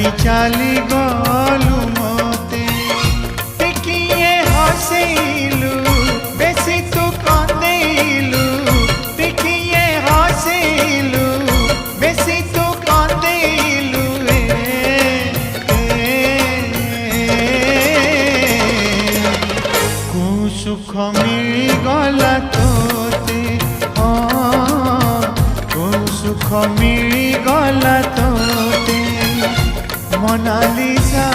चाली गलु मते टिकिए हसेलु बेसी तू कांदेलु टिकिए हसेलु बेसी तू कांदेलु को सुख मिली गला तोते को सुख मिली गला तोते मोनालिसा।